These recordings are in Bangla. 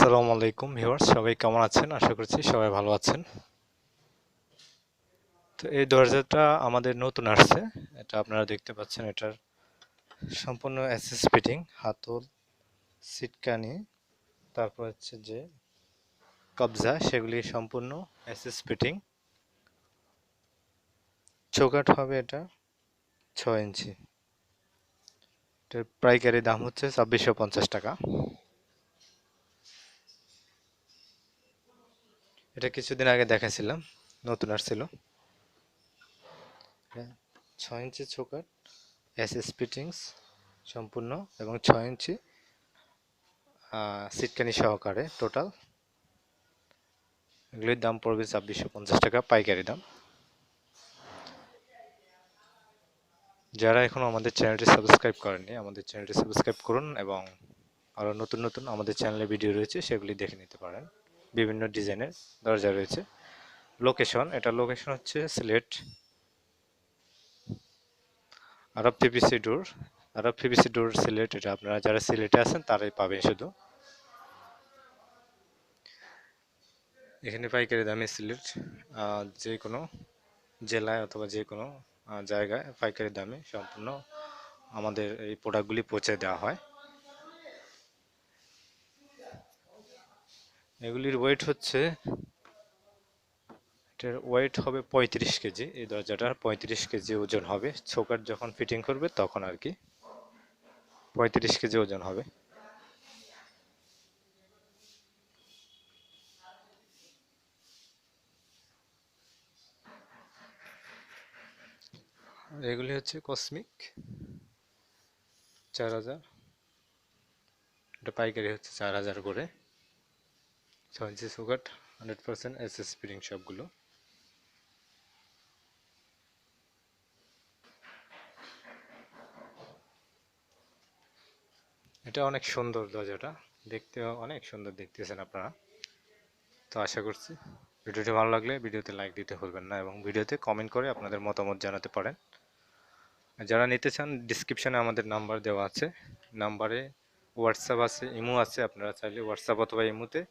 আসসালামু আলাইকুম ভিউয়ার্স, সবাই কেমন আছেন? আশা করছি সবাই ভালো আছেন। তো এই দরজাটা আমাদের নতুন আসছে। এটা আপনারা দেখতে পাচ্ছেন, এটার সম্পূর্ণ এসএস ফিটিং, হাতল, সিটকানি, তারপর হচ্ছে যে কবজা, সেগুলি সম্পূর্ণ এসএস ফিটিং। চৌকাঠ হবে এটা 6 ইঞ্চি। এটার পাইকারি দাম হচ্ছে 2650 টাকা। এটা কিছুদিন আগে দেখাছিলাম, নতুন আসছিল। 6 ইঞ্চি চৌকাঠ, এসএস ফিটিংস সম্পূর্ণ, এবং 6 ইঞ্চি সিটকানি সহকারে টোটাল। এগুলির দাম পড়বে 2650 টাকা পাইকারি দাম। যারা এখনো আমাদের চ্যানেলটি সাবস্ক্রাইব করেননি, আমাদের চ্যানেলটি সাবস্ক্রাইব করুন, এবং আরও নতুন নতুন আমাদের চ্যানেলে ভিডিও রয়েছে, সেগুলি দেখে নিতে পারেন। বিভিন্ন ডিজাইনের দরজা রয়েছে। লোকেশন হচ্ছে সিলেট। আরব পিভিসি ডোর সিলেট। এটা আপনারা যারা সিলেটে আছেন তারাই পাবেন শুধু। এখানে পাইকারি দামে সিলেট যে কোনো জেলায় অথবা যে কোনো জায়গায় পাইকারি দামে সম্পূর্ণ আমাদের এই প্রোডাক্টগুলি পৌঁছে দেওয়া হয়। এগুলির ওয়েট হচ্ছে, এটার ওয়েট হবে 35 কেজি। এই দরজাটার 35 কেজি ওজন হবে। চৌকাঠ যখন ফিটিং করবে তখন আর কি 35 কেজি ওজন হবে। এগুলি হচ্ছে কসমিক 4000। এটা পাইকারি হচ্ছে 4000 করে। 6 ইঞ্চি চৌকাঠ, 100% এসএস ফিটিং সবগুলো। এটা অনেক সুন্দর দরজাটা, দেখতে অনেক সুন্দর দেখতেছেন আপনারা। তো আশা করছি ভিডিওটি ভালো লাগলে ভিডিওতে লাইক দিতে ভুলবেন না, এবং ভিডিওতে কমেন্ট করে আপনাদের মতামত জানাতে পারেন। যারা নিতে চান, ডিসক্রিপশনে আমাদের নাম্বার দেওয়া আছে। নাম্বারে হোয়াটসঅ্যাপ আছে, ইমো আছে। আপনারা চাইলে হোয়াটসঅ্যাপ অথবা ইমোতে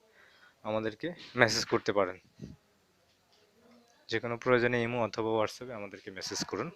আমাদেরকে মেসেজ করতে পারেন। যে কোনো প্রয়োজনে ইমো অথবা হোয়াটসঅ্যাপে আমাদেরকে মেসেজ করুন।